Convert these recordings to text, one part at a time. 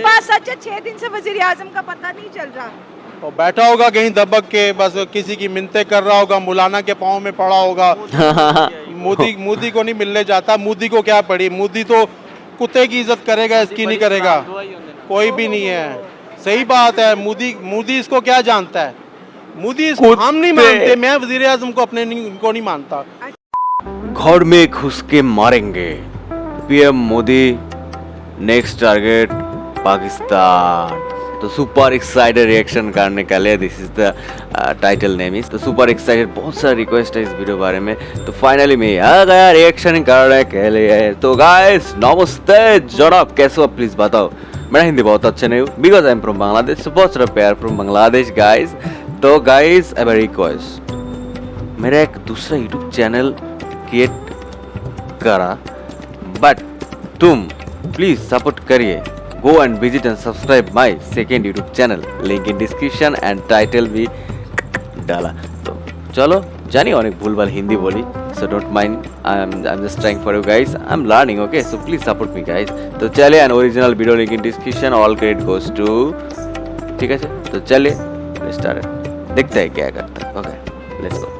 बात सच है, 6 दिन से वजीर आजम का पता नहीं चल रहा। और बैठा होगा कहीं दबक के, बस किसी की मिन्नतें कर रहा होगा, मौलाना के पाँव में पड़ा होगा। मोदी को नहीं मिलने जाता। मोदी को क्या पड़ी, मोदी तो कुत्ते की इज्जत करेगा, इसकी नहीं करेगा, कोई भी नहीं है। सही बात है। मोदी इसको क्या जानता है? मोदी इसको हम नहीं मानते, मैं वजीर आजम को अपने इनको नहीं मानता। घर में घुस के मारेंगे, PM Modi next target Pakistan. तो सुपर एक्साइटेड रिएक्शन करने के लिए, this is the title name is, तो सुपर एक्साइटेड। बहुत सारा रिक्वेस्ट है इस वीडियो बारे में, तो फाइनली मैं आ गया रिएक्शन करने के लिए। तो गाइस नमस्ते, जनाब कैसे हो प्लीज बताओ। मेरा हिंदी बहुत अच्छा नहीं हो, because I am from Bangladesh, बहुत सारा प्यार फ्रॉम बांग्लादेश गाइस। तो गाइस अब रिक्वेस्ट, मेरा एक दूसरा यूट्यूब चैनल क्रिएट करा, बट तुम प्लीज सपोर्ट करिए। Go and visit and subscribe my second YouTube channel. Link in description and title भी डाला। तो चलो, जानी अनेक भूलभाल हिंदी बोली, so don't mind. I'm just trying for you guys. I'm learning, okay? So please support me guys. तो चलिए, an original video link in description. All credit goes to, ठीक है? तो चलिए, let's start. देखते हैं क्या करता है। Okay, let's go.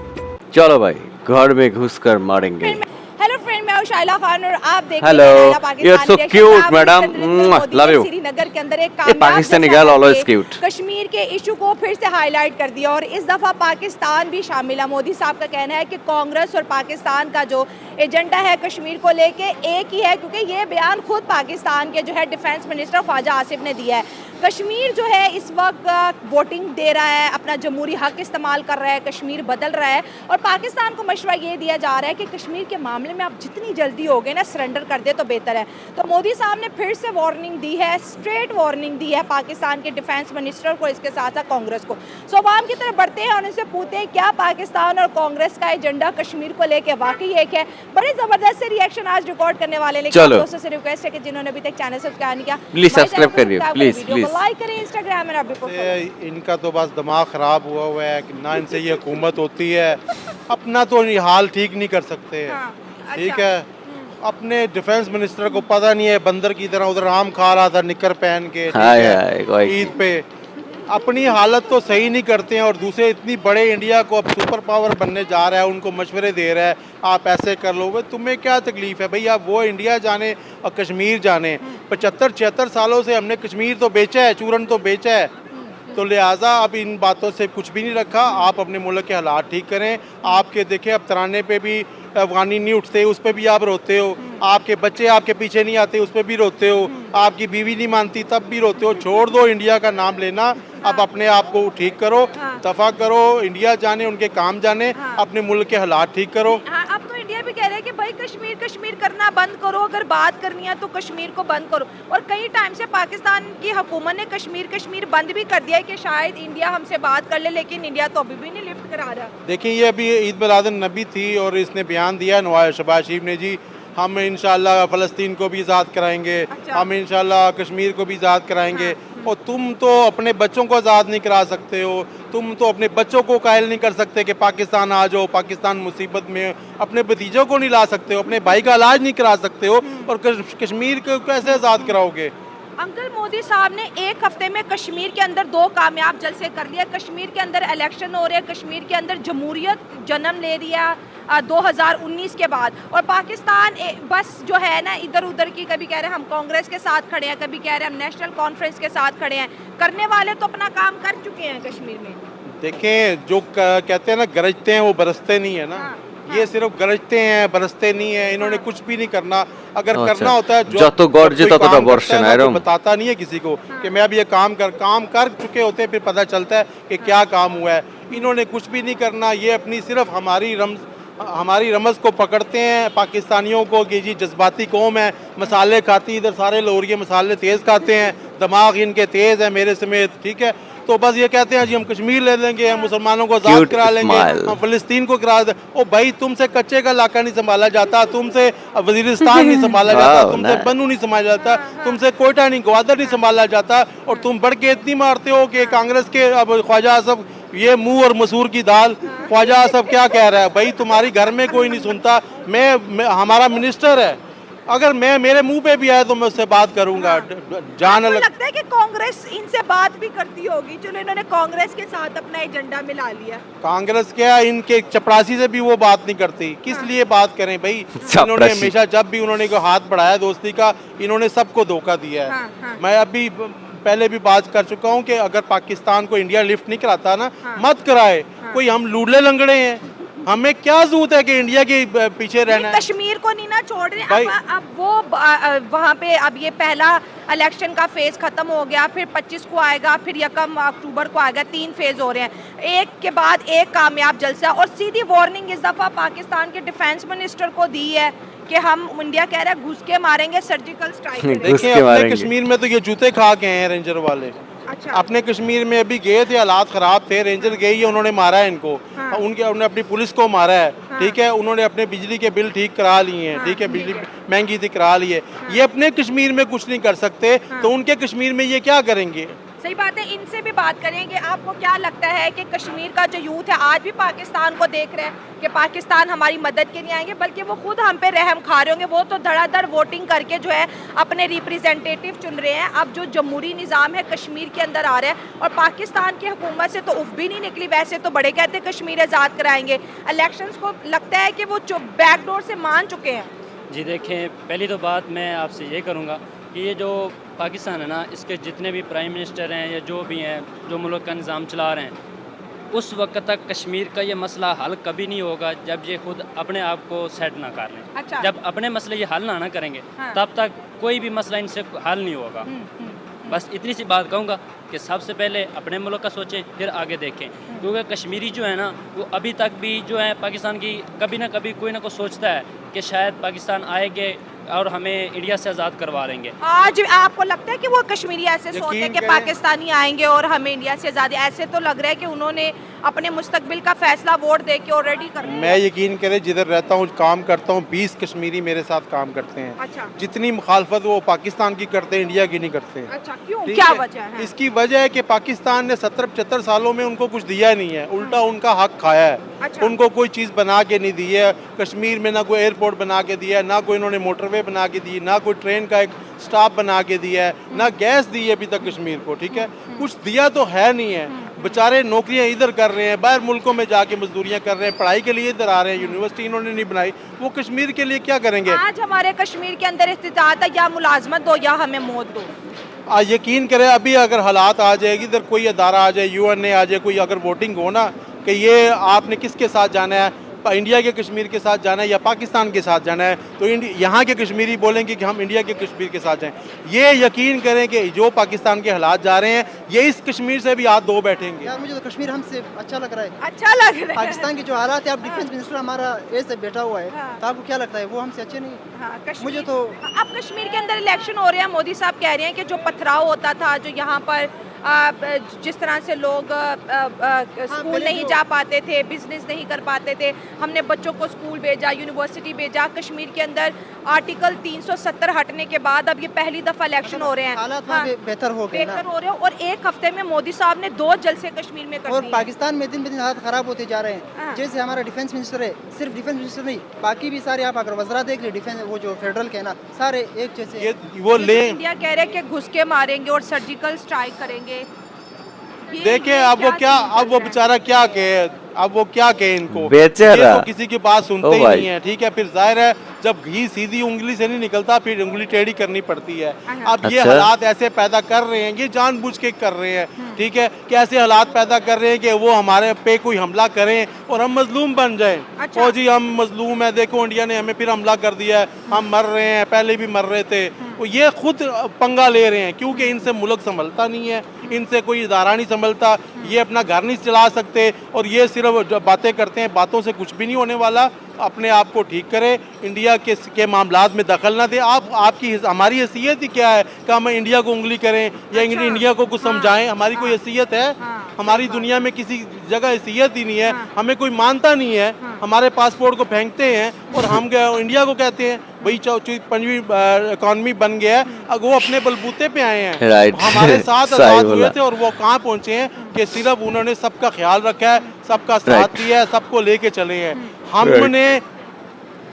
चलो भाई, घर में घुसकर मारेंगे। हेलो फ्रेंड, मैं हूं शाइला खान और आप देख Hello. रहे हैं Pakistan You're so reaction. cute, आप madam. नरेंद्र मोदी Love ने you. श्रीनगर के अंदर एक ये कामयाब पाकिस्तानी जश्न girl always करके cute. कश्मीर के इशू को फिर से हाईलाइट कर दिया और इस दफा पाकिस्तान भी शामिल है। मोदी साहब का कहना है कि कांग्रेस और पाकिस्तान का जो एजेंडा है कश्मीर को लेके एक ही है, क्योंकि ये बयान खुद पाकिस्तान के जो है डिफेंस मिनिस्टर ख्वाजा आसिफ ने दिया है। कश्मीर जो है इस वक्त वोटिंग दे रहा है, अपना जमहूरी हक इस्तेमाल कर रहा है, कश्मीर बदल रहा है और पाकिस्तान को मशवरा ये दिया जा रहा है कि कश्मीर के मामले में आप जितनी जल्दी हो गए ना सरेंडर कर दे तो बेहतर है। तो मोदी साहब ने फिर से वार्निंग दी है, स्ट्रेट वार्निंग दी है पाकिस्तान के डिफेंस मिनिस्टर को, इसके साथ साथ कांग्रेस को। सो अवाम की तरफ बढ़ते हैं और उनसे पूछते हैं क्या पाकिस्तान और कांग्रेस का एजेंडा कश्मीर को लेकर वाकई एक है। बड़े जबरदस्त से रिएक्शन आज रिकॉर्ड करने वाले, लेकिन दोस्तों से रिक्वेस्ट है कि जिन्होंने अभी तक चैनल सब्सक्राइब नहीं किया प्लीज सब्सक्राइब करिए, प्लीज प्लीज लाइक करें, इंस्टाग्राम में अभी इनका तो बस दिमाग खराब हुआ है कि ना इनसे ये हुकूमत होती है, अपना तो हाल ठीक नहीं कर सकते। ठीक है, अपने डिफेंस मिनिस्टर को पता नहीं है, बंदर की तरह उधर आम खा रहा था निकर पहन के ईद पे। अपनी हालत तो सही नहीं करते हैं और दूसरे इतनी बड़े इंडिया को अब सुपर पावर बनने जा रहा है, उनको मशवरे दे रहा है आप ऐसे कर लो। भाई तुम्हें क्या तकलीफ है भाई, आप वो इंडिया जाने और कश्मीर जाने। 75-76 सालों से हमने कश्मीर तो बेचा है, चूरन तो बेचा है, तो लिहाजा अब इन बातों से कुछ भी नहीं रखा। आप अपने मुल्क के हालात ठीक करें। आपके देखें अब तराने पे भी अफगानी नहीं उठते, उस पर भी आप रोते हो। आपके बच्चे आपके पीछे नहीं आते, उस पर भी रोते हो। आपकी बीवी नहीं मानती तब भी रोते हो। छोड़ दो इंडिया का नाम लेना, अब अपने आप को ठीक करो, दफा करो, इंडिया जाने, उनके काम जाने, अपने मुल्क के हालात ठीक करो। अब तो इंडिया भी कह रहे हैं कि भाई कश्मीर कश्मीर करना बंद करो, अगर बात करनी है तो कश्मीर को बंद करो। और कई टाइम से पाकिस्तान की हुकूमत ने कश्मीर कश्मीर बंद भी कर दिया है कि शायद इंडिया हमसे बात कर ले, लेकिन इंडिया तो अभी भी नहीं लिफ्ट करा रहा। देखिए ये अभी ईद मिलादुन नबी थी और इसने बयान दिया नवाज शहबाज शरीफ ने जी, हम इंशाल्लाह फ़लस्तीन को भी आज़ाद कराएंगे। अच्छा। हम इंशाल्लाह कश्मीर को भी आज़ाद कराएंगे। हाँ। और तुम तो अपने बच्चों को आज़ाद नहीं करा सकते हो, तुम तो अपने बच्चों को कायल नहीं कर सकते कि पाकिस्तान आ जाओ, पाकिस्तान मुसीबत में। अपने भतीजों को नहीं ला सकते हो, अपने भाई का इलाज नहीं करा सकते हो, और कश्मीर को कैसे आज़ाद कराओगे? अंकल मोदी साहब ने एक हफ्ते में कश्मीर के अंदर 2 कामयाब जलसे कर लिया। कश्मीर के अंदर इलेक्शन हो रहे हैं, कश्मीर के अंदर जमहूरियत जन्म ले रही है 2019 के बाद। और पाकिस्तान बस जो है ना इधर उधर की, कभी कह रहे हैं हम कांग्रेस के साथ खड़े हैं, कभी कह रहे हैं हम नेशनल कॉन्फ्रेंस के साथ खड़े हैं। करने वाले तो अपना काम कर चुके हैं कश्मीर में। देखें, जो कहते हैं ना गरजते हैं वो बरसते नहीं है ना। हाँ। ये सिर्फ गरजते हैं, बरसते नहीं है। इन्होंने कुछ भी नहीं करना। अगर करना होता है जो तो बताता नहीं है किसी को कि मैं अब ये काम कर चुके होते हैं, फिर पता चलता है कि क्या काम हुआ है। इन्होंने कुछ भी नहीं करना। ये अपनी सिर्फ हमारी रमज़ को पकड़ते हैं पाकिस्तानियों को कि जी जज्बाती कौम है, मसाले खाती, इधर सारे लोग ये मसाले तेज़ खाते हैं, दिमाग इनके तेज़ है मेरे समेत। ठीक है, तो बस ये कहते हैं जी हम कश्मीर ले लेंगे, हम मुसलमानों को आज़ाद करा लेंगे, हम फ़लस्तीन को करा दे। ओ भाई, तुमसे कच्चे का इलाका नहीं संभाला जाता, तुमसे वजीरिस्तान नहीं संभाला जाता, तुमसे बन्नू नहीं संभाला जाता, तुमसे कोयटा नहीं, ग्वादर नहीं संभाला जाता, और तुम बढ़ के इतनी मारते हो कि कांग्रेस के अब ख्वाजा आसिफ ये मुंह और मसूर की दाल। ख्वाजा आसिफ क्या कह रहा है भाई, तुम्हारी घर में कोई नहीं सुनता। मैं हमारा मिनिस्टर है, अगर मैं मेरे मुंह पे भी आया तो मैं उससे बात करूंगा। जान आपको अलग। लगता है कि कांग्रेस इनसे बात भी करती होगी? चलो इन्होंने कांग्रेस के साथ अपना एजेंडा मिला लिया। कांग्रेस क्या, इनके चपरासी से भी वो बात नहीं करती, किस लिए बात करें भाई। इन्होंने हमेशा जब भी उन्होंने को हाथ बढ़ाया दोस्ती का, इन्होंने सबको धोखा दिया है। मैं अभी पहले भी बात कर चुका हूँ कि अगर पाकिस्तान को इंडिया लिफ्ट नहीं कराता ना, मत कराए। कोई हम लूडले लंगड़े हैं, हमें क्या जरूरत है कि इंडिया के पीछे रहना है। कश्मीर को नहीं ना छोड़ रहे अब वो वहाँ पे अब ये पहला इलेक्शन का फेज खत्म हो गया, फिर 25 को आएगा, फिर 1 अक्टूबर को आएगा, 3 फेज हो रहे हैं, एक के बाद एक कामयाब जलसा। और सीधी वार्निंग इस दफा पाकिस्तान के डिफेंस मिनिस्टर को दी है कि हम, इंडिया कह रहा है घुस के मारेंगे, सर्जिकल स्ट्राइक करेंगे। देखिए अपने कश्मीर में तो ये जूते खा के हैं रेंजर वाले। अच्छा। अपने कश्मीर में अभी गए थे, हालात खराब थे, रेंजर गई है, उन्होंने मारा है इनको। हाँ। उन्होंने अपनी पुलिस को मारा है। हाँ। ठीक है, उन्होंने अपने बिजली के बिल ठीक करा लिए हैं। हाँ। ठीक है, बिजली महंगी थी, करा ली है। ये अपने कश्मीर में कुछ नहीं कर सकते, तो उनके कश्मीर में ये क्या करेंगे? सही बात है, इनसे भी बात करेंगे। आपको क्या लगता है कि कश्मीर का जो यूथ है आज भी पाकिस्तान को देख रहे हैं कि पाकिस्तान हमारी मदद के लिए आएंगे, बल्कि वो खुद हम पे रहम खा रहे होंगे? वो तो धड़ाधड़ वोटिंग करके जो है अपने रिप्रेजेंटेटिव चुन रहे हैं। अब जो जमहूरी निज़ाम है कश्मीर के अंदर आ रहा है, और पाकिस्तान की हुकूमत से तो उफ भी नहीं निकली। वैसे तो बड़े कहते हैं कश्मीर आज़ाद कराएंगे, इलेक्शंस को लगता है कि वो बैकडोर से मान चुके हैं। जी देखें, पहली तो बात मैं आपसे ये करूँगा कि ये जो पाकिस्तान है ना, इसके जितने भी प्राइम मिनिस्टर हैं या जो भी हैं, जो मुल्क का निज़ाम चला रहे हैं, उस वक्त तक कश्मीर का ये मसला हल कभी नहीं होगा जब ये खुद अपने आप को सेट ना कर लें। अच्छा। जब अपने मसले ये हल ना करेंगे, हाँ। तब तक कोई भी मसला इनसे हल नहीं होगा। बस इतनी सी बात कहूँगा कि सबसे पहले अपने मुल्क का सोचें, फिर आगे देखें। क्योंकि कश्मीरी जो है ना, वो अभी तक भी जो है पाकिस्तान की कभी ना कभी कोई ना कोई सोचता है कि शायद पाकिस्तान आएंगे और हमें इंडिया से आज़ाद करवा लेंगे। आज आपको लगता है कि वो कश्मीरी ऐसे सोचते हैं कि पाकिस्तानी आएंगे और हमें इंडिया से आज़ादी? ऐसे तो लग रहा है कि उन्होंने अपने मुस्तकबिल का फैसला वोट दे के ऑलरेडी कर लिया। मैं यकीन करें, जिधर रहता हूँ, काम करता हूँ, 20 कश्मीरी मेरे साथ काम करते हैं। अच्छा। जितनी मुखालफत वो पाकिस्तान की करते हैं, इंडिया की नहीं करते हैं। अच्छा, क्यों? ठीक क्या है? वजह है? इसकी वजह है कि पाकिस्तान ने 70-75 सालों में उनको कुछ दिया नहीं है, उल्टा उनका हक खाया है। अच्छा। उनको कोई चीज़ बना के नहीं दी है। कश्मीर में ना कोई एयरपोर्ट बना के दिया है, ना कोई इन्होंने मोटरवे बना के दी, ना कोई ट्रेन का एक स्टॉप बना के दिया है, ना गैस दी है अभी तक कश्मीर को। ठीक है, कुछ दिया तो है नहीं है। बेचारे नौकरियां इधर कर रहे हैं, बाहर मुल्कों में जाके मजदूरियां कर रहे हैं, पढ़ाई के लिए इधर आ रहे हैं, यूनिवर्सिटी इन्होंने नहीं बनाई, वो कश्मीर के लिए क्या करेंगे? आज हमारे कश्मीर के अंदर इस्तिताअत है, या मुलाजमत दो या हमें मौत दो। यकीन करें, अभी अगर हालात आ जाएगी, इधर कोई अदारा आ जाए, UN आ जाए, कोई अगर वोटिंग हो ना कि ये आपने किसके साथ जाना है, इंडिया के कश्मीर के साथ जाना है या पाकिस्तान के साथ जाना है, तो यहाँ के कश्मीरी बोलेंगे कि हम इंडिया के कश्मीर के साथ जाएं। ये यकीन करें कि जो पाकिस्तान के हालात जा रहे हैं, ये इस कश्मीर से भी हाथ धो बैठेंगे। यार मुझे तो कश्मीर हमसे अच्छा लग रहा है। अच्छा लग रहा है। पाकिस्तान के जो हालात है, अब डिफेंस मिनिस्टर हमारा ऐसे बैठा हुआ है, हाँ। तो आपको क्या लगता है वो हमसे अच्छे नहीं? हाँ, मुझे तो अब कश्मीर के अंदर इलेक्शन हो रहे हैं, मोदी साहब कह रहे हैं कि जो पथराव होता था, जो यहाँ पर जिस तरह से लोग स्कूल नहीं जा पाते थे, बिजनेस नहीं कर पाते थे, हमने बच्चों को स्कूल भेजा, यूनिवर्सिटी भेजा। कश्मीर के अंदर आर्टिकल 370 हटने के बाद अब ये पहली दफा इलेक्शन हो रहे हैं, हालात हाँ, बेहतर हो गए ना। बेहतर हो रहे हैं। और एक हफ्ते में मोदी साहब ने 2 जलसे कश्मीर में कर और दिए। पाकिस्तान में दिन ब दिन हालात खराब होते जा रहे हैं। हाँ। जैसे हमारा डिफेंस मिनिस्टर है, सिर्फ डिफेंस मिनिस्टर नहीं, बाकी भी सारे आप अगर वज़रा देख ले, डिफेंस वो जो फेडरल के ना, सारे एक जैसे। ये वो ले इंडिया कह रहे हैं कि घुस के मारेंगे और सर्जिकल स्ट्राइक करेंगे। देखे अब वो क्या, अब वो बेचारा क्या कहे, अब वो क्या कहे इनको, बेचारा। ये तो किसी की बात सुनते ओ ही भाई। नहीं है। ठीक है, फिर जाहिर है जब घी सीधी उंगली से नहीं निकलता, फिर उंगली टेढ़ी करनी पड़ती है। अब ये अच्छा। हालात ऐसे पैदा कर रहे हैं, ये जानबूझ के कर रहे हैं। ठीक है, कि ऐसे हालात पैदा कर रहे हैं कि वो हमारे पे कोई हमला करें और हम मजलूम बन जाएं। अच्छा। ओ जी हम मजलूम है, देखो इंडिया ने हमें फिर हमला कर दिया है, हम मर रहे हैं, पहले भी मर रहे थे। वो ये खुद पंगा ले रहे हैं, क्योंकि इनसे मुल्क संभलता नहीं है, इनसे कोई इदारा नहीं संभलता, ये अपना घर नहीं चला सकते, और ये सिर्फ बातें करते हैं, बातों से कुछ भी नहीं होने वाला। अपने आप को ठीक करें, इंडिया के मामलात में दखल ना दे। आपकी हमारी हैसियत ही क्या है कि हम इंडिया को उंगली करें या अच्छा। इंडिया को कुछ समझाएं? हमारी कोई हैसियत है? हाँ। हमारी दुनिया में किसी जगह हैसियत ही नहीं है, हाँ। हमें कोई मानता नहीं है। हमारे पासपोर्ट को फेंकते हैं और हम इंडिया को कहते हैं भाई 5वीं इकॉनमी बन गया है। अब वो अपने बलबूते पे आए हैं, Right. हमारे साथ सही आजाद बोला। हुए थे, और वो कहाँ पहुँचे हैं कि सिर्फ उन्होंने सबका ख्याल रखा है, सबका साथ Right. दिया है, सबको लेके चले हैं। हमने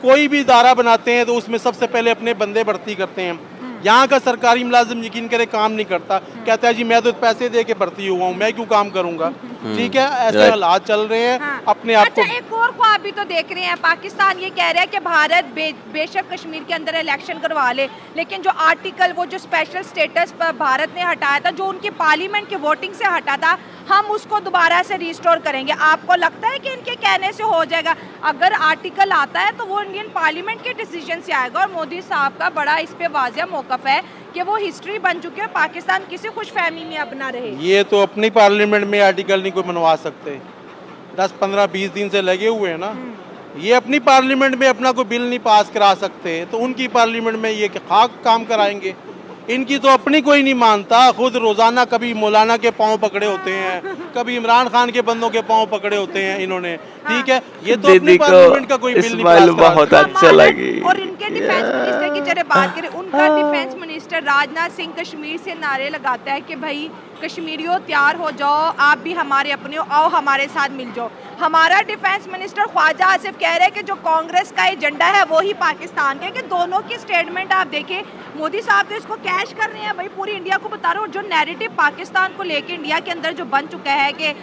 कोई भी इदारा बनाते हैं तो उसमें सबसे पहले अपने बंदे भर्ती करते हैं। यहाँ का सरकारी मुलाजिम यकीन करे काम नहीं करता, कहता है जी मैं तो पैसे दे के भर्ती हुआ हूँ, मैं क्यों काम करूँगा। ठीक है, ऐसे हालात चल रहे हैं। हाँ। अपने आप को अच्छा, एक और को आप भी तो देख रहे हैं, पाकिस्तान ये कह रहा है कि भारत बेशक कश्मीर के अंदर इलेक्शन करवा ले, लेकिन जो आर्टिकल, वो जो स्पेशल स्टेटस पर भारत ने हटाया था, जो उनकी पार्लियामेंट की वोटिंग से हटा था, हम उसको दोबारा से रिस्टोर करेंगे। आपको लगता है कि इनके कहने से हो जाएगा? अगर आर्टिकल आता है तो वो इंडियन पार्लियामेंट के डिसीजन से आएगा, और मोदी साहब का बड़ा इस पे वाज़ेह मौक़िफ़ है कि वो हिस्ट्री बन चुकी है, पाकिस्तान किसी खुशफहमी में अब ना रहे। ये तो अपनी पार्लियामेंट में आर्टिकल नहीं कोई मनवा सकते, 10, 15, 20 दिन से लगे हुए हैं ना। ये अपनी पार्लियामेंट में अपना कोई बिल नहीं पास करा सकते, तो उनकी पार्लियामेंट में ये खाक काम कराएंगे। इनकी तो अपनी कोई नहीं मानता, खुद रोज़ाना कभी मौलाना के पाँव पकड़े होते हैं, कभी इमरान खान के बंदों के पाँव पकड़े होते हैं इन्होंने। ठीक है, ये तो अपनी पार्लियामेंट का कोई बिल नहीं पास करा बहुत अच्छा लगी। और इनके डिफेंस मिनिस्टर की जरा बात करें, उनका डिफेंस मिनिस्टर राजनाथ सिंह कश्मीर से नारे लगाता है कि भाई कश्मीरियों तैयार हो जाओ, आप भी हमारे अपने हो, आओ हमारे साथ मिल जाओ। हमारा डिफेंस मिनिस्टर ख्वाजा आसिफ कह रहे हैं कि जो कांग्रेस का एजेंडा है वो ही पाकिस्तान का है। कि दोनों की स्टेटमेंट आप देखें, मोदी साहब तो इसको कैश कर रहे हैं, भाई पूरी इंडिया को बता रहे हो। जो नैरेटिव पाकिस्तान को लेके इंडिया के अंदर जो बन चुका है कि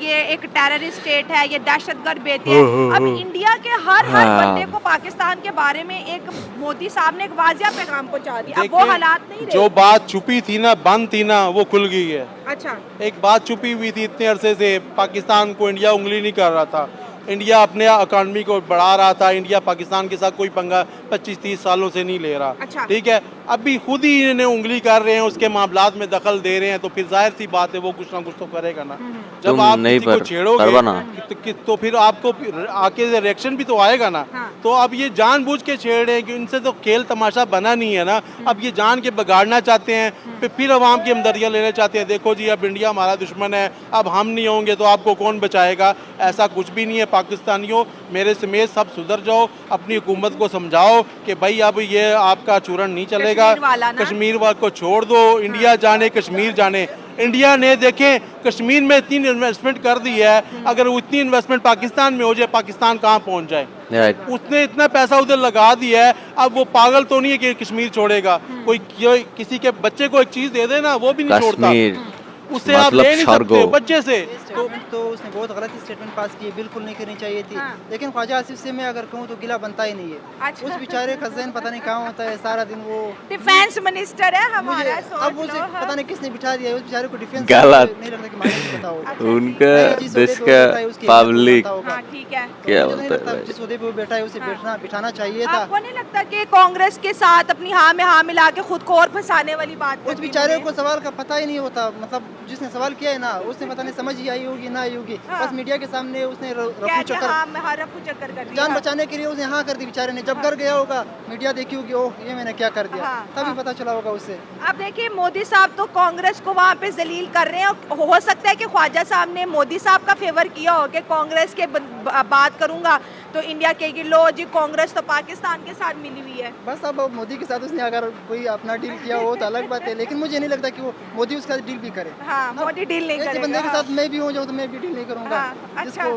ये एक टेररिस्ट स्टेट है, ये दहशतगर्द बेटे हैं, अब इंडिया के हर बंदे को पाकिस्तान के बारे में एक मोदी साहब ने एक वाजिया पैगाम पहुंचा दिया। अब वो हालात नहीं रहे। जो बात छुपी थी ना, बंद थी ना, वो खुल गई है। अच्छा, एक बात छुपी हुई थी इतने अरसे से, पाकिस्तान को इंडिया उंगली नहीं कर रहा था, इंडिया अपने इकॉनमी को बढ़ा रहा था, इंडिया पाकिस्तान के साथ कोई पंगा 25-30 सालों से नहीं ले रहा। अच्छा। ठीक है, अभी खुद ही इन्हें उंगली कर रहे हैं, उसके मामलात में दखल दे रहे हैं, तो फिर जाहिर सी बात है वो कुछ ना कुछ तो करेगा ना। जब आप किसी को छेड़ोगे तो फिर आपको आके रिएक्शन भी तो आएगा ना। हाँ। तो अब ये जानबूझ के छेड़ रहे हैं कि इनसे तो खेल तमाशा बना नहीं है ना, अब ये जान के बिगाड़ना चाहते हैं, फिर अवाम की हमदर्दियाँ लेना चाहते हैं। देखो जी, अब इंडिया हमारा दुश्मन है, अब हम नहीं होंगे तो आपको कौन बचाएगा। ऐसा कुछ भी नहीं है। पाकिस्तानियों, मेरे समेत सब सुधर जाओ, अपनी हुकूमत को समझाओ कि भाई अब ये आपका चूरन नहीं चलेगा, कश्मीर वाल को छोड़ दो, इंडिया जाने कश्मीर जाने। इंडिया ने देखें कश्मीर में इतनी इन्वेस्टमेंट कर दी है, अगर उतनी इन्वेस्टमेंट पाकिस्तान में हो जाए, पाकिस्तान कहाँ पहुँच जाए। उसने इतना पैसा उधर लगा दिया है, अब वो पागल तो नहीं है कि कश्मीर छोड़ेगा। कोई किसी के बच्चे को एक चीज़ दे देना, वो भी नहीं छोड़ता, उससे आप ले नहीं सकते बच्चे से। तो उसने बहुत गलत स्टेटमेंट पास की, बिल्कुल नहीं करनी चाहिए थी। लेकिन ख्वाजा आसिफ से मैं अगर कहूँ तो गिला बनता ही नहीं है। अच्छा। उस बेचारे का ज़हन पता नहीं कहाँ होता है, सारा दिन वो डिफेंस मिनिस्टर है हमारा। अब उसे पता नहीं किसने बिठा दिया, उस बेचारे को डिफेंस गलत नहीं लगता कि मालूम पता हो उनका देश का पब्लिक ठीक है, क्या बोलता है, जिस ओहदे पे वो बैठा है उसे बिठाना चाहिए था। आपको नहीं लगता कि कांग्रेस के साथ अपनी हाँ में हाँ मिला के खुद को और फंसाने वाली बात? उस बेचारे को सवाल का पता ही नहीं होता, मतलब जिसने सवाल किया है ना, उसने पता नहीं समझ ही आई होगी ना आई होगी। बस मीडिया के सामने उसने रफू चक्कर कर दी, जान बचाने के लिए उसने हाँ कर दी बेचारे ने। जब घर गया होगा, मीडिया देखी होगी, ओह ये मैंने क्या कर दिया, तभी पता चला होगा उससे। अब देखिए, मोदी साहब तो कांग्रेस को वहाँ पे जलील कर रहे हैं। हो सकता है कि ख्वाजा साहब ने मोदी साहब का फेवर किया हो कि कांग्रेस के बात करूंगा तो इंडिया कहेगी लो जी कांग्रेस तो पाकिस्तान के साथ मिली हुई है। बस अब मोदी के साथ उसने अगर कोई अपना डील किया हो तो अलग बात है, लेकिन मुझे नहीं लगता कि वो मोदी उसका डील भी करे। हाँ, मोदी डील नहीं करेगा। बंदे के साथ मैं भी हो जाऊँ तो मैं भी डील नहीं करूँगा। अच्छा।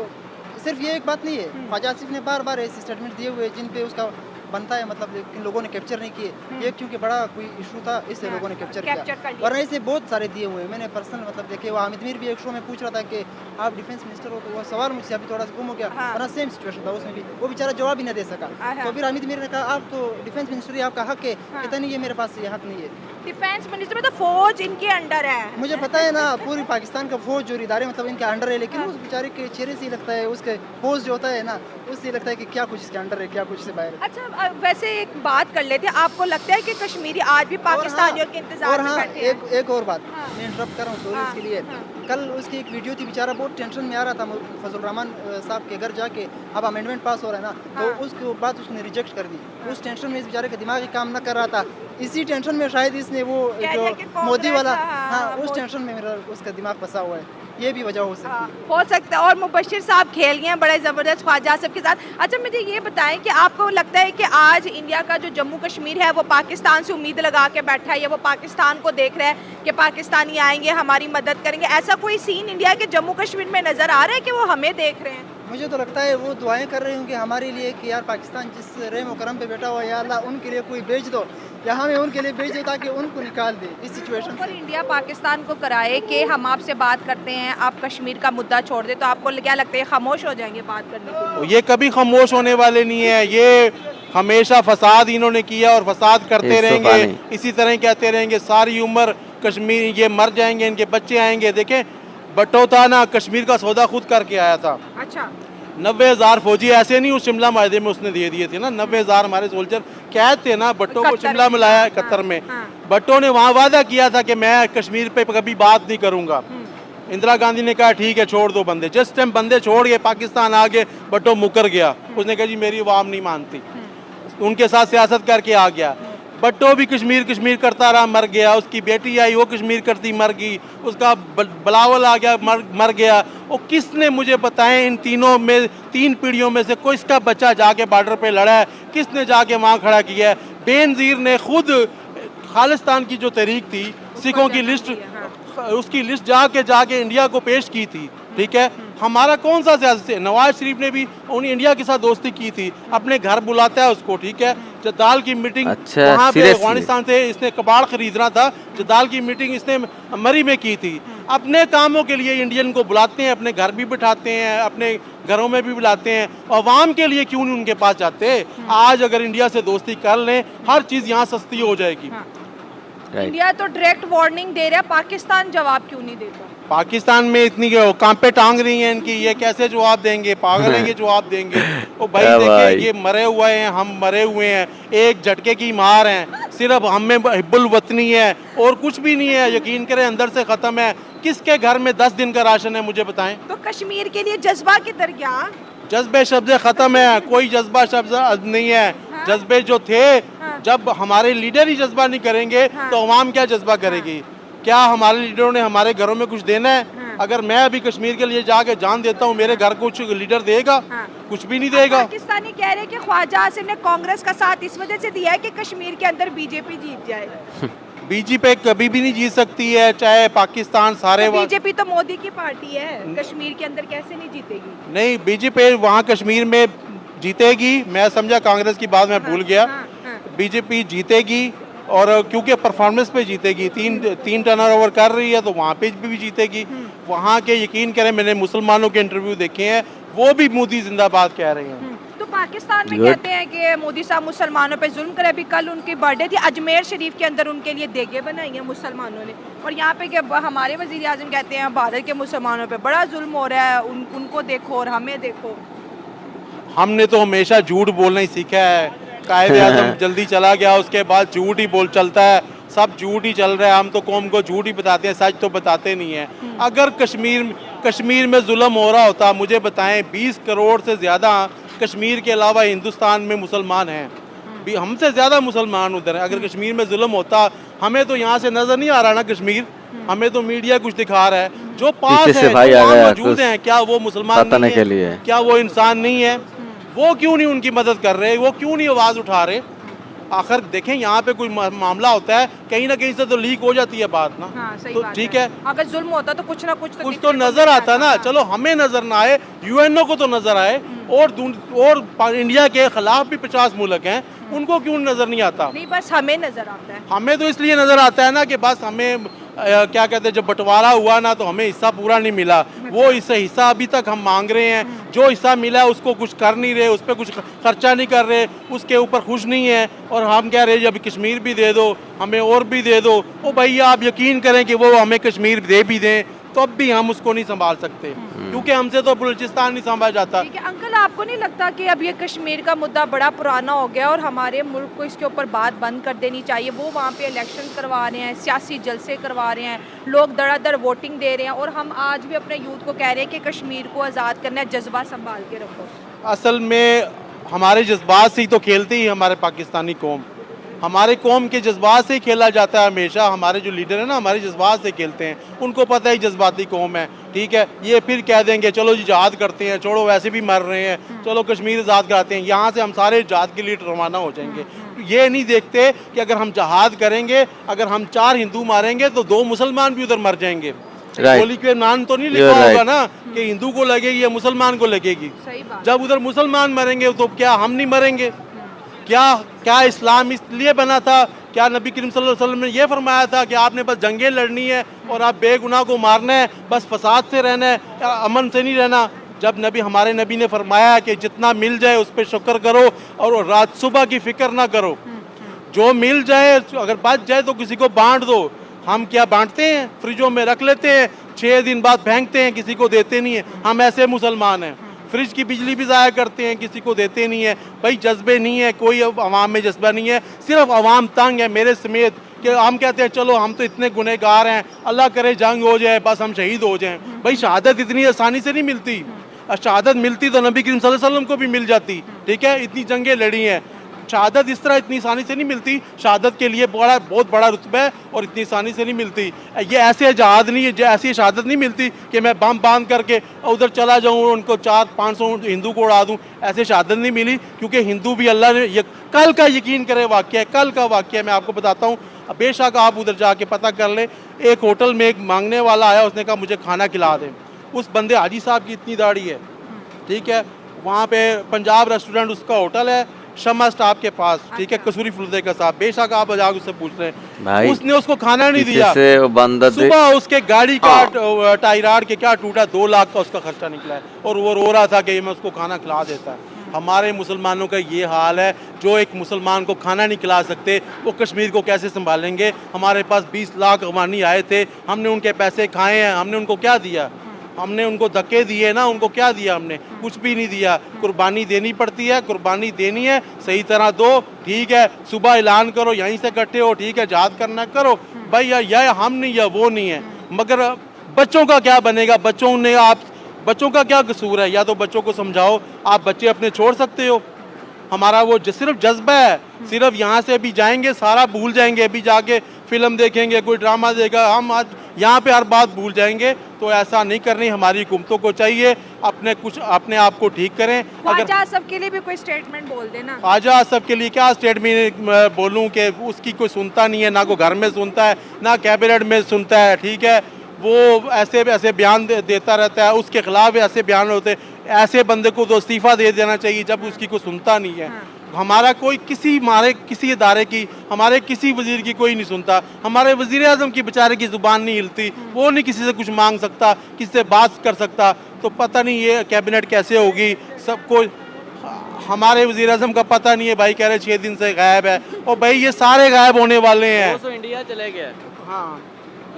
सिर्फ ये एक बात नहीं है, ख्वाजा आसिफ ने बार बार ऐसे स्टेटमेंट दिए हुए जिन पे उसका बनता है, मतलब लेकिन लोगों ने कैप्चर नहीं किए। ये क्योंकि बड़ा कोई इशू था, इससे लोगों ने कैप्चर किया, वरना इससे बहुत सारे दिए हुए हैं। मैंने पर्सनल मतलब देखे, वो हामिद मीर भी एक शो में पूछ रहा था कि आप डिफेंस मिनिस्टर हो, तो वो सवाल मुझसे अभी थोड़ा सा गुम हो गया, वरना सेम सिचुएशन था उसमें भी, वो बेचारा जवाब ही नहीं दे सका। तो फिर हामिद मीर ने कहा आप तो डिफेंस मिनिस्टर, आपका हक है। कहता नहीं, ये मेरे पास ये हक नहीं है। डिफेंस मिनिस्टर में तो फौज इनके अंडर है, मुझे पता है ना, पूरी पाकिस्तान का फौज जो इदारे मतलब इनके अंडर है, लेकिन उस बेचारे के चेहरे से ही लगता है, उसके पोज जो होता है ना, उससे लगता है कि क्या कुछ इसके अंडर है, क्या कुछ से बाहर है। अच्छा, वैसे एक बात कर लेते हैं, आपको लगता है कि कश्मीरी आज भी पाकिस्तानियों के इंतजार में बैठे हैं? एक और बात मैं इंटरप्ट कर रहा हूँ सॉरी इसके लिए। कल उसकी एक वीडियो थी, बेचारा बहुत टेंशन में आ रहा था फजल रहमान साहब के घर जाके, अब अमेंडमेंट पास हो रहा है ना, तो उसके बाद उसने रिजेक्ट कर दी। उस टेंशन में इस बेचारे का दिमाग ही काम न कर रहा था, इसी टेंशन में शायद इसने वो जो मोदी वाला, हाँ उस टेंशन में मेरा उसका दिमाग फंसा हुआ है, ये भी वजह हो सकती है। हो सकता है। और मुबशिर साहब खेल गए हैं बड़े ज़बरदस्त ख्वाजा आसिफ के साथ। अच्छा, मुझे ये बताएं कि आपको लगता है कि आज इंडिया का जो जम्मू कश्मीर है वो पाकिस्तान से उम्मीद लगा के बैठा है, या वो पाकिस्तान को देख रहा है कि पाकिस्तानी आएंगे हमारी मदद करेंगे? ऐसा कोई सीन इंडिया के जम्मू कश्मीर में नज़र आ रहा है कि वो हमें देख रहे हैं? मुझे तो लगता है वो दुआएं कर रहे होंगे हमारे लिए कि यार पाकिस्तान जिस रहम और करम पे बैठा हुआ है, या अल्लाह उनके लिए कोई भेज दो, यहाँ में उनके लिए भेज दो ताकि उनको निकाल दे इस सिचुएशन पर से। इंडिया पाकिस्तान को कराए कि हम आपसे बात करते हैं, आप कश्मीर का मुद्दा छोड़ दे, तो आपको क्या लगता है खामोश हो जाएंगे बात करने के लिए? ये कभी खामोश होने वाले नहीं है, ये हमेशा फसाद इन्होंने किया और फसाद करते रहेंगे, इसी तरह कहते रहेंगे सारी उम्र। कश्मीर ये मर जाएंगे, इनके बच्चे आएंगे। देखें भट्टो था ना, कश्मीर का सौदा खुद करके आया था। अच्छा 90,000 फौजी ऐसे नहीं उस शिमला माहदे में उसने दे दिए थे ना, 90,000 हमारे सोल्जर कैद थे ना, भट्टो को शिमला में लाया कतर में। भट्टो ने वहाँ वादा किया था कि मैं कश्मीर पे कभी बात नहीं करूँगा। इंदिरा गांधी ने कहा ठीक है छोड़ दो बंदे, जिस टाइम बंदे छोड़ गए पाकिस्तान आ गए, भट्टो मुकर गया। उसने कहा जी मेरी अवाम नहीं मानती, उनके साथ सियासत करके आ गया। भट्टो भी कश्मीर कश्मीर करता रहा, मर गया। उसकी बेटी आई, वो कश्मीर करती मर गई। उसका बिलावल आ गया, मर गया। वो किसने मुझे बताएं इन तीनों में, 3 पीढ़ियों में से कोई इसका बच्चा जाके बॉर्डर पे लड़ा है? किसने जाके वहाँ खड़ा किया है? बेनज़ीर ने खुद खालिस्तान की जो तहरीक थी, सिखों की लिस्ट, उसकी लिस्ट जाके इंडिया को पेश की थी। ठीक है, हमारा कौन सा सियासत है? नवाज शरीफ ने भी उन्हें इंडिया के साथ दोस्ती की थी, अपने घर बुलाता है उसको। ठीक है, जद्दाल की मीटिंग वहाँ पे अफगानिस्तान से इसने कबाड़ खरीदना था, जद्दाल की मीटिंग इसने मरी में की थी। अपने कामों के लिए इंडियन को बुलाते हैं, अपने घर भी बिठाते हैं, अपने घरों में भी बुलाते हैं। अवाम के लिए क्यों नहीं उनके पास जाते? आज अगर इंडिया से दोस्ती कर लें, हर चीज़ यहाँ सस्ती हो जाएगी। इंडिया तो डायरेक्ट वार्निंग दे रहा है, पाकिस्तान जवाब क्यों नहीं देता? पाकिस्तान में इतनी कांपे टांग रही हैं इनकी, ये कैसे जवाब देंगे? पागल हैं ये जवाब देंगे? ओ भाई देखिए ये मरे हुए हैं, हम मरे हुए हैं, एक झटके की मार हैं, सिर्फ हम में हिब्बुल वतनी है और कुछ भी नहीं है। यकीन करें अंदर से ख़त्म है। किसके घर में 10 दिन का राशन है मुझे बताएं? तो कश्मीर के लिए जज्बा किधर गया? जज्बे शब्द ख़त्म है, कोई जज्बा शब्द नहीं है। जज्बे जो थे, जब हमारे लीडर ही जज्बा नहीं करेंगे तो अवाम क्या जज्बा करेगी? क्या हमारे लीडरों ने हमारे घरों में कुछ देना है? अगर मैं अभी कश्मीर के लिए जाके जान देता हूँ, मेरे घर कुछ लीडर देगा? कुछ भी नहीं देगा। पाकिस्तानी कह रहे हैं कि ख्वाजा आसिफ ने कांग्रेस का साथ इस वजह से दिया है कि कश्मीर के अंदर बीजेपी जीत जाए। बीजेपी कभी भी नहीं जीत सकती है, चाहे पाकिस्तान सारे। बीजेपी तो मोदी की पार्टी है, कश्मीर के अंदर कैसे नहीं जीतेगी? नहीं, बीजेपी वहाँ कश्मीर में जीतेगी। मैं समझा कांग्रेस की बात मैं भूल गया। बीजेपी जीतेगी और क्योंकि परफॉर्मेंस पे जीतेगी, तीन टर्नओवर कर रही है तो वहाँ पे भी जीतेगी। वहाँ के यकीन करें, मैंने मुसलमानों के इंटरव्यू देखे हैं, वो भी मोदी जिंदाबाद कह रहे हैं। तो पाकिस्तान में कहते हैं कि मोदी साहब मुसलमानों पे जुल्म करे। अभी कल उनकी बर्थडे थी, अजमेर शरीफ के अंदर उनके लिए देगे बनाई हैं मुसलमानों ने, और यहाँ पे कि हमारे वज़ीर आज़म कहते हैं भारत के मुसलमानों पे बड़ा जुल्म हो रहा है, उनको देखो और हमें देखो। हमने तो हमेशा झूठ बोलना ही सीखा है। कायद-ए-आज़म जल्दी चला गया, उसके बाद झूठ ही बोल चलता है, सब झूठ ही चल रहा है। हम तो कौम को झूठ ही बताते हैं, सच तो बताते नहीं है। अगर कश्मीर में जुल्म हो रहा होता, मुझे बताएं 20 करोड़ से ज़्यादा कश्मीर के अलावा हिंदुस्तान में मुसलमान हैं, हमसे ज़्यादा मुसलमान उधर हैं। अगर कश्मीर में जुल्म होता, हमें तो यहाँ से नज़र नहीं आ रहा ना कश्मीर, हमें तो मीडिया कुछ दिखा रहा है। जो पास है, जो मौजूद हैं, क्या वो मुसलमान नहीं है? क्या वो इंसान नहीं है? वो क्यों नहीं उनकी मदद कर रहे? वो क्यों नहीं आवाज़ उठा रहे? आखिर देखें, यहाँ पे कोई मामला होता है, कहीं ना कहीं से तो लीक हो जाती है बात ना। तो ठीक है, अगर जुल्म होता तो कुछ ना कुछ तो नजर आता ना। चलो हमें नजर ना आए, यूएनओ को तो नजर आए, और इंडिया के खिलाफ भी 50 मुल्क हैं, उनको क्यों नजर नहीं आता? नहीं, बस हमें नजर आता है। हमें तो इसलिए नजर आता है ना कि बस हमें क्या कहते हैं, जब बंटवारा हुआ ना तो हमें हिस्सा पूरा नहीं मिला। वो हिस्सा अभी तक हम मांग रहे हैं, जो हिस्सा मिला है उसको कुछ कर नहीं रहे, उस पर कुछ खर्चा नहीं कर रहे, उसके ऊपर खुश नहीं है। और हम कह रहे हैं अभी कश्मीर भी दे दो हमें, और भी दे दो। ओ भैया आप यकीन करें कि वो हमें कश्मीर दे भी दें तो अब भी हम उसको नहीं संभाल सकते, क्योंकि हमसे तो बलूचिस्तान नहीं संभाल जाता। ठीक है अंकल, आपको नहीं लगता कि अब ये कश्मीर का मुद्दा बड़ा पुराना हो गया और हमारे मुल्क को इसके ऊपर बात बंद कर देनी चाहिए? वो वहाँ पे इलेक्शन करवा रहे हैं, सियासी जलसे करवा रहे हैं, लोग धड़ाधड़ वोटिंग दे रहे हैं, और हम आज भी अपने यूथ को कह रहे हैं कि कश्मीर को आज़ाद करना है, जज्बा संभाल के रखो। असल में हमारे जज्बात से ही तो खेलती ही हमारे पाकिस्तानी कौम, हमारे कौम के जज्बात से ही खेला जाता है हमेशा। हमारे जो लीडर है ना, हमारे जज्बात से खेलते हैं, उनको पता है जज्बाती कौम है। ठीक है, ये फिर कह देंगे चलो जी जहाद करते हैं, छोड़ो वैसे भी मर रहे हैं, चलो कश्मीर आज़ाद कराते हैं, यहाँ से हम सारे जहाद के लिए रवाना हो जाएंगे। ये नहीं देखते कि अगर हम जहाद करेंगे, अगर हम 4 हिंदू मारेंगे तो 2 मुसलमान भी उधर मर जाएंगे। Right. होली के नाम तो नहीं You're लिखा right. होगा ना कि हिंदू को लगेगी या मुसलमान को लगेगी। सही बात। जब उधर मुसलमान मरेंगे तो क्या हम नहीं मरेंगे? क्या क्या इस्लाम इसलिए बना था? क्या नबी करीम सल्लल्लाहु अलैहि वसल्लम ने ये फरमाया था कि आपने बस जंगें लड़नी है और आप बेगुनाह को मारना है, बस फसाद से रहना है, अमन से नहीं रहना? जब हमारे नबी ने फरमाया कि जितना मिल जाए उस पर शुक्र करो और रात सुबह की फिक्र ना करो, जो मिल जाए अगर बच जाए तो किसी को बांट दो। हम क्या बांटते हैं? फ्रिजों में रख लेते हैं, 6 दिन बाद फेंकते हैं, किसी को देते नहीं है। हम ऐसे मुसलमान हैं। फ्रिज की बिजली भी ज़ाया करते हैं, किसी को देते नहीं है। भाई जज्बे नहीं है, कोई अवाम में जज्बा नहीं है, सिर्फ अवाम तंग है मेरे समेत कि हम कहते हैं चलो हम तो इतने गुनहगार हैं, अल्लाह करे जंग हो जाए, बस हम शहीद हो जाएं। भाई शहादत इतनी आसानी से नहीं मिलती। शहादत मिलती तो नबी करीम सल्लल्लाहु अलैहि वसल्लम को भी मिल जाती, ठीक है? इतनी जंगें लड़ी हैं। शहादत इस तरह इतनी आसानी से नहीं मिलती। शहादत के लिए बहुत बड़ा रुतबा है और इतनी आसानी से नहीं मिलती। ये ऐसे जहाद नहीं है, ऐसी शहादत नहीं मिलती कि मैं बम बांध करके उधर चला जाऊँ, उनको 400-500 हिंदू को उड़ा दूँ। ऐसे शहादत नहीं मिली, क्योंकि हिंदू भी अल्लाह ने कल का यकीन करे वाक़या है, कल का वाक़या मैं आपको बताता हूँ। बेशक आप उधर जाके पता कर लें। एक होटल में एक मांगने वाला आया, उसने कहा मुझे खाना खिला दें। उस बंदे हाजी साहब की इतनी दाढ़ी है, ठीक है? वहाँ पे पंजाब रेस्टोरेंट उसका होटल है, शमा स्टॉप के पास, ठीक है? कसूरी फुलदे का साहब, बेशक आप जाकर उससे पूछ रहे हैं, उसने उसको खाना नहीं दिया। सुबह उसके गाड़ी का टायराड के क्या टूटा, 2 लाख का उसका खर्चा निकला है और वो रो रहा था कि मैं उसको खाना खिला देता है। हमारे मुसलमानों का ये हाल है, जो एक मुसलमान को खाना नहीं खिला सकते वो कश्मीर को कैसे संभालेंगे? हमारे पास 20 लाख अफगानी आए थे, हमने उनके पैसे खाए हैं, हमने उनको क्या दिया? हमने उनको धक्के दिए ना, उनको क्या दिया? हमने कुछ भी नहीं दिया। कुर्बानी देनी पड़ती है, कुर्बानी देनी है, सही तरह दो, ठीक है? सुबह ऐलान करो यहीं से इकट्ठे हो, ठीक है? जहाद करना करो भाई, या हम नहीं या वो नहीं है। मगर बच्चों का क्या बनेगा? बच्चों का क्या कसूर है? या तो बच्चों को समझाओ। आप बच्चे अपने छोड़ सकते हो? हमारा वो सिर्फ जज्बा है, सिर्फ यहाँ से अभी जाएंगे सारा भूल जाएंगे, अभी जाके फिल्म देखेंगे, कोई ड्रामा देगा, हम आज यहाँ पे हर बात भूल जाएंगे। तो ऐसा नहीं करनी, हमारी हुकूमतों को चाहिए अपने आप को ठीक करें। ख्वाजा आसफ के लिए भी कोई स्टेटमेंट बोल देना। ख्वाजा आसफ के लिए क्या स्टेटमेंट बोलूँ कि उसकी कोई सुनता नहीं है, ना को घर में सुनता है ना कैबिनेट में सुनता है, ठीक है? वो ऐसे बयान देता रहता है, उसके खिलाफ ऐसे बयान होते। ऐसे बंदे को तो इस्तीफ़ा दे देना चाहिए जब उसकी कोई सुनता नहीं है। हमारा कोई किसी इदारे की, हमारे किसी वजीर की कोई नहीं सुनता। हमारे वजीर आज़म की बेचारे की ज़ुबान नहीं हिलती, वो नहीं किसी से कुछ मांग सकता, किसी से बात कर सकता। तो पता नहीं ये कैबिनेट कैसे होगी? सबको हमारे वजीर आज़म का पता नहीं है भाई, कह रहे 6 दिन से गायब है। और भाई ये सारे गायब होने वाले हैं। तो इंडिया चले गया। हाँ,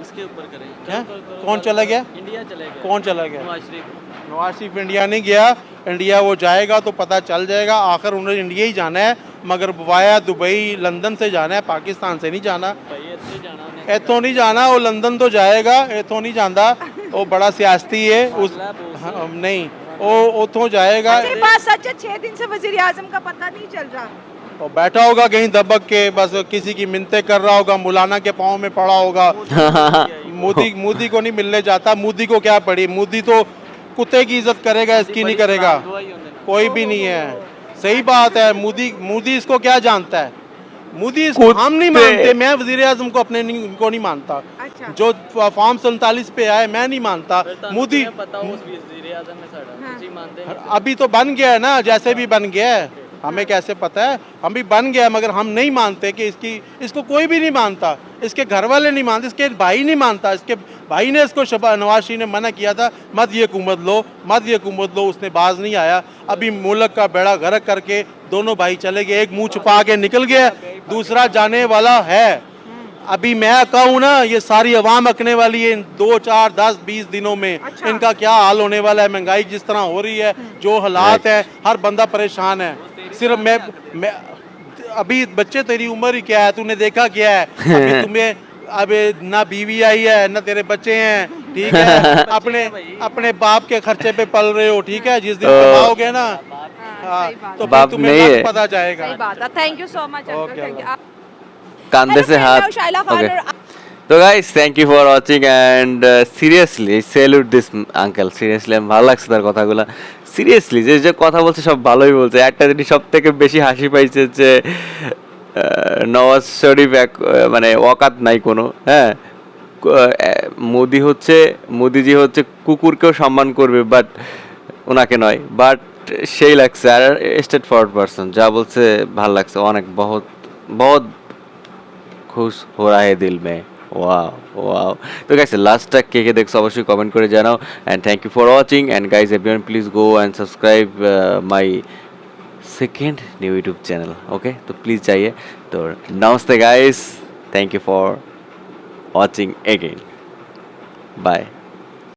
इसके ऊपर करें क्या? कौन चला गया? इंडिया चले गया। कौन चला गया? नवाज शरीफ इंडिया नहीं गया। इंडिया वो जाएगा तो पता चल जाएगा। आखिर उन्हें इंडिया ही जाना है, मगर वाया दुबई लंदन से जाना है, पाकिस्तान से नहीं जाना। इतों नहीं जाना, वो लंदन तो जाएगा, इतों नहीं जाता। वो बड़ा सियासती है, उस नहीं वो उतों जाएगा। बात सच है, 6 दिन से वजीर आजम का पता नहीं चल रहा। और बैठा होगा कहीं दबक के, बस किसी की मिन्नतें कर रहा होगा, मौलाना के पाँव में पड़ा होगा। मोदी को नहीं मिलने जाता। मोदी को क्या पड़ी? मोदी तो कुत्ते की इज्जत करेगा, इसकी नहीं करेगा। कोई भी नहीं है। सही बात है। मोदी इसको क्या जानता है? मोदी इसको हम नहीं मानते। मैं वजीर आजम को अपने को नहीं मानता। अच्छा। जो फॉर्म 47 पे आए मैं नहीं मानता। मोदी अभी तो बन गया है ना, जैसे भी बन गया है, हमें कैसे पता है? हम भी बन गया, मगर हम नहीं मानते कि इसको कोई भी नहीं मानता। इसके घर वाले नहीं मानते, इसके भाई नहीं मानता। इसके भाई ने इसको नवाज शरीफ ने मना किया था, मत ये हुकूमत लो, मत ये हुकूमत लो। उसने बाज नहीं आया। अभी मुल्क का बेड़ा गर्क करके दोनों भाई चले गए। एक मुंह छुपा के निकल गया, दूसरा जाने वाला है। अभी मैं कहूँ ना, ये सारी अवाम अकने वाली है इन 2, 4, 10, 20 दिनों में। अच्छा। इनका क्या हाल होने वाला है? महंगाई जिस तरह हो रही है, जो हालात है, हर बंदा परेशान है। सिर्फ मैं अभी बच्चे, तेरी उम्र ही क्या है? तूने देखा क्या है? अभी तुम्हें अब ना बीवी आई है ना तेरे बच्चे हैं, ठीक है? अपने बाप के खर्चे पे पल रहे हो, ठीक है? जिस दिन कमाओगे ना, तो बाप तुम्हें नहीं है। पता जाएगा। सही बात है। Thank you so much. कंधे से हाथ। तो guys thank you for watching and seriously salute this uncle. সিরিয়াসলি আমি ভালো লাগছে তার কথাগুলো। সিরিয়াসলি যে কথা বলছে সব ভালোই বলছে। একটা জিনিস সব থেকে বেশি হাসি পাইছে যে নওয়াজ শরীফ মানে ওয়াকাত নাই কোনো, হ্যাঁ? মোদিজি হচ্ছে কুকুরকেও সম্মান করবে, বাট ওনাকে নয়। বাট সেই লাগছে, আর স্টেট ফরওয়ার্ড পারসন যা বলছে ভাল লাগছে অনেক, বহুত বহুত খুশ হো রা হে দিল মে। Wow wow. তো গাইস লাস্টটা কে কে দেখছো অবশ্যই কমেন্ট করে জানাও, and thank you for watching, and guys everyone please go and subscribe my second new YouTube channel. Okay तो प्लीज़ जाइए। तो नमस्ते guys, thank you for watching again, bye.